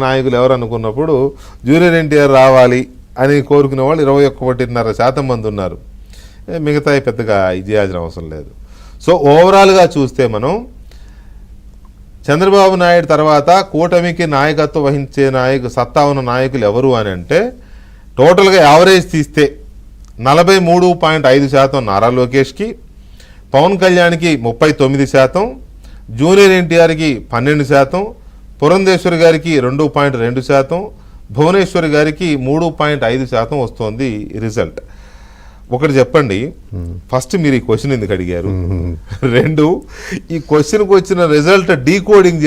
నాయకులు ఎవరు అనుకున్నప్పుడు జూనియర్ ఎన్టీఆర్ రావాలి అని కోరుకునే వాళ్ళు 21.5% మంది ఉన్నారు. మిగతా పెద్దగా ఇది చేయాల్సిన అవసరం లేదు. సో ఓవరాల్గా చూస్తే మనం చంద్రబాబు నాయుడు తర్వాత కూటమికి నాయకత్వం వహించే సత్తా ఉన్న నాయకులు ఎవరు అని అంటే టోటల్గా యావరేజ్ తీస్తే 43.5% నారా లోకేష్కి, పవన్ కళ్యాణ్కి 39%, జూనియర్ ఎన్టీఆర్కి 12%, పురంధేశ్వరి గారికి 2.2%, భువనేశ్వరి గారికి 3.5% వస్తుంది రిజల్ట్. ఒకటి చెప్పండి, ఫస్ట్ మీరు ఈ క్వశ్చన్ ఎందుకు అడిగారు? రెండు, ఈ క్వశ్చన్కి వచ్చిన రిజల్ట్ డీకోడింగ్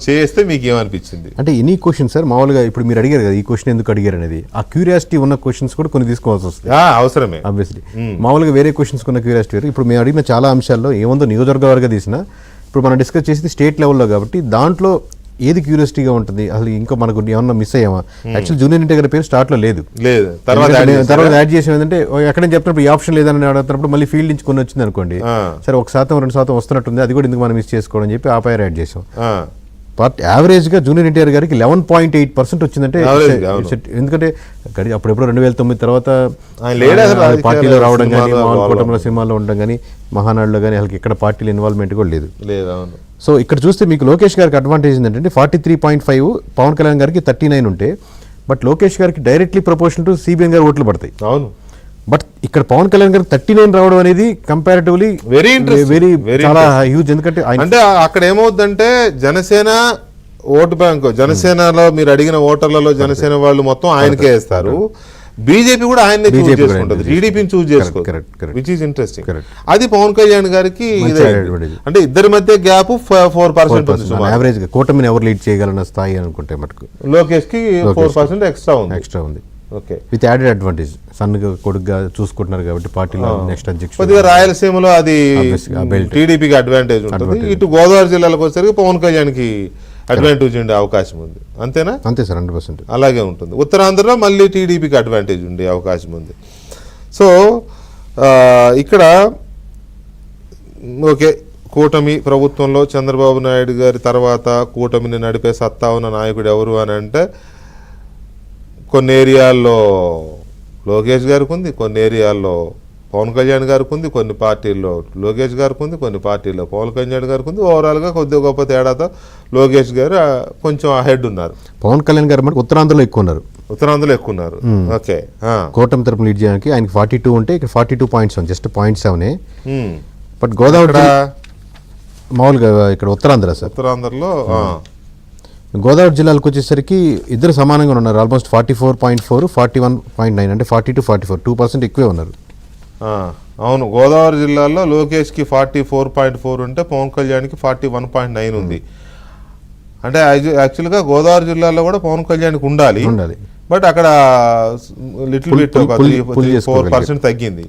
చేస్తే మీకు ఏమనిపించింది? అంటే ఎనీ క్వశ్చన్ సార్ మామూలుగా ఇప్పుడు మీరు అడిగారు కదా ఈ క్వశ్చన్ ఎందుకు అడిగారు అనేది, ఆ క్యూరియాసిటీ ఉన్న క్వశ్చన్స్ కూడా కొన్ని తీసుకోవాల్సి వస్తుంది. అవసరమే ఆబ్వియస్లీ. మామూలుగా వేరే క్వశ్చన్స్ ఉన్న క్యూరియాసిటీ వేరు. ఇప్పుడు మేము అడిగిన చాలా అంశాల్లో ఏముందో నియోజకవర్గ తీసినా ఇప్పుడు మనం డిస్కస్ చేసేది స్టేట్ లెవెల్లో కాబట్టి దాంట్లో ఏది క్యూరియాసిటీగా ఉంటుంది, అసలు ఇంకా మనకు ఏమన్నా మిస్ అయ్యామా? యాక్చువల్ జూనియర్ ఎన్టీఆర్ గారి పేరు స్టార్ట్లో లేదు, తర్వాత యాడ్ చేసిన ఏంటంటే ఎక్కడైనా చెప్తున్నప్పుడు ఈ ఆప్షన్ లేదని అడుగుతున్నప్పుడు మళ్ళీ ఫీల్డ్ నుంచి కొన్ని వచ్చింది అనుకోండి, సరే 1%-2% వస్తున్నట్టుంది, అది కూడా ఎందుకు మనం మిస్ చేసుకోవడం చెప్పి ఆ పేరు యాడ్ చేసాం. బట్ యావరేజ్గా జూనియర్ ఎన్టీఆర్ గారికి 11.8% వచ్చిందంటే, ఎందుకంటే అప్పుడెప్పుడు 2009 తర్వాత పార్టీలో రావడం కానీ, కూటమిలో సినిమాల్లో ఉండడం కానీ, మహానాడులో కానీ అసలు ఇక్కడ పార్టీలో ఇన్వాల్వ్మెంట్ కూడా లేదు. సో ఇక్కడ చూస్తే మీకు లోకేష్ గారికి అడ్వాంటేజ్ ఏంటంటే 43.5, పవన్ కళ్యాణ్ గారికి 39 ఉంటే, బట్ లోకేష్ గారికి డైరెక్ట్లీ ప్రపోర్షనల్ టు సిబిఎన్ గారు ఓట్లు పడతాయి. అవును. బట్ ఇక్కడ పవన్ కళ్యాణ్ గారికి 39 రావడం అనేది కంపారిటివ్లీ వెరీ చాలా హ్యూజ్. ఎందుకంటే అంటే అక్కడ ఏమవుతుందంటే జనసేన ఓటు బ్యాంకు, జనసేనలో మీరు అడిగిన ఓటర్లలో జనసేన వాళ్ళు మొత్తం ఆయనకే వేస్తారు, బీజేపీ కూడా ఆయన్ని చూస్ చేసుకుంటుంది, టీడీపీని చూస్ చేసుకోవాలి, విచ్ ఈస్ ఇంట్రెస్టింగ్. అది పవన్ కళ్యాణ్ గారికి అంటే ఇద్దరి మధ్య గ్యాప్ 4% యావరేజ్ గా కూటమిని ఎవరు లీడ్ చేయగలన్న స్థాయి అనుకుంటే మటుకు లోకేష్ కి 4% ఎక్స్ట్రా ఉంది. విత్ యాడెడ్ అడ్వాంటేజ్, సన్ కొడుకుగా చూసుకుంటున్నారు కాబట్టి పార్టీలో నెక్స్ట్ అధ్యక్షుడు. కొద్దిగా రాయలసీమలో అది టీడీపీకి అడ్వాంటేజ్ ఉంటుంది, ఇటు గోదావరి జిల్లాలకు వచ్చేసరికి పవన్ కళ్యాణ్కి అడ్వాంటేజ్ ఉండే అవకాశం ఉంది. అంతేనా? అంతే సార్, 100% అలాగే ఉంటుంది. ఉత్తరాంధ్రలో మళ్ళీ టీడీపీకి అడ్వాంటేజ్ ఉండే అవకాశం ఉంది. సో ఇక్కడ ఓకే, కూటమి ప్రభుత్వంలో చంద్రబాబు నాయుడు గారి తర్వాత కూటమిని నడిపే సత్తా ఉన్న నాయకుడు ఎవరు అని అంటే కొన్ని ఏరియాల్లో లోకేష్ గారికి ఉంది, కొన్ని ఏరియాల్లో పవన్ కళ్యాణ్ గారికి ఉంది, కొన్ని పార్టీల్లో లోకేష్ గారికి ఉంది, కొన్ని పార్టీల్లో పవన్ కళ్యాణ్ గారికి ఉంది. ఓవరాల్గా కొద్దిగా గొప్ప తేడాతో లోకేష్ గారు కొంచెం అహెడ్ ఉన్నారు. పవన్ కళ్యాణ్ గారు మనకి ఉత్తరాంధ్రలో ఎక్కువ ఉన్నారు. ఓకే, కూటమి తరపున లీడ్ చేయడానికి ఆయనకి 42 ఉంటే ఇక్కడ 42.7, జస్ట్ 0.7. బట్ గోదావరి మామూలుగా ఇక్కడ ఉత్తరాంధ్ర సార్, ఉత్తరాంధ్రలో గోదావరి జిల్లాలకు వచ్చేసరికి ఇద్దరు సమానంగా ఉన్నారు. ఆల్మోస్ట్ 44.4, 41.9, అంటే 40-44, 2% ఎక్కువే ఉన్నారు. అవును, గోదావరి జిల్లాలో లోకేష్కి 44.4 ఉంటే పవన్ కళ్యాణ్కి 41.9 ఉంది. అంటే యాక్చువల్గా గోదావరి జిల్లాలో కూడా పవన్ కళ్యాణ్కి ఉండాలి, బట్ అక్కడ లిటిల్ బిట్ 4% తగ్గింది.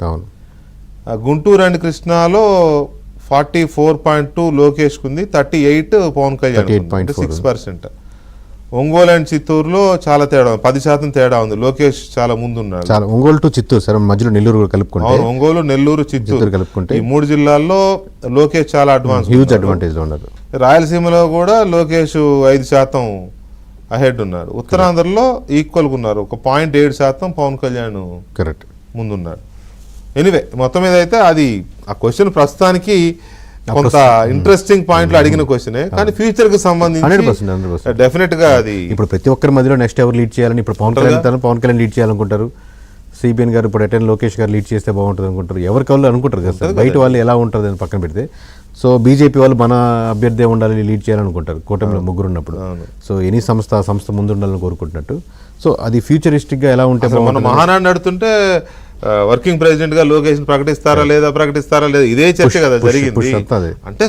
గుంటూరు అండ్ కృష్ణాలో 44.2 లోకేష్కి ఉంది, 38 పవన్ కళ్యాణ్, 6%. ఒంగోలు అండ్ చిత్తూరులో చాలా తేడా, 10% తేడా ఉంది. లోకేష్ చాలా ముందున్నాడు. ఒంగోలు టు చిత్తూరు సార్, మధ్యలో నెల్లూరు కలుపుకుంటే, ఒంగోలు, నెల్లూరు, చిత్తూరు కలుపుకుంటే ఈ 3 జిల్లాల్లో లోకేష్ చాలా హ్యూజ్ అడ్వాంటేజ్ ఉన్నారు. రాయలసీమలో కూడా లోకేష్ 5% అహెడ్ ఉన్నారు. ఉత్తరాంధ్రలో ఈక్వల్గా ఉన్నారు, 1.7% పవన్ కళ్యాణ్ కరెక్ట్ ముందున్నాడు. ఎనీవే, మొత్తం మీద అయితే అది ఆ క్వశ్చన్ ప్రస్తుతానికి కొంత ఇంట్రెస్టింగ్ పాయింట్లు అడిగిన క్వశ్చనే, కానీ ఫ్యూచర్ కి సంబంధించి డెఫినెట్ గా అది ఇప్పుడు ప్రతి ఒక్కరి మధ్యలో నెక్స్ట్ ఎవరు లీడ్ చేయాలని, ఇప్పుడు పవన్ కళ్యాణ్ లీడ్ చేయాలనుకుంటారు, సిబిఎన్ గారు ఇప్పుడు అటెండ్ లోకేష్ గారు లీడ్ చేస్తే బాగుంటుంది అనుకుంటారు, ఎవరికి వాళ్ళు అనుకుంటారు కదా సార్, బయట వాళ్ళు ఎలా ఉంటుంది అని పక్కన పెడితే. సో బీజేపీ వాళ్ళు మన అభ్యర్థి ఉండాలి, లీడ్ చేయాలనుకుంటారు కూటమిలో ముగ్గురు ఉన్నప్పుడు. సో ఎనీ సంస్థ ముందు ఉండాలని కోరుకుంటున్నట్టు. సో అది ఫ్యూచరిస్టిక్ గా ఎలా ఉంటే, మన మహానాడు నడుతుంటే వర్కింగ్ ప్రెసిడెంట్ గా లోకేష్ ప్రకటిస్తారా లేదా ఇదే చర్చ కదా జరిగింది. అంటే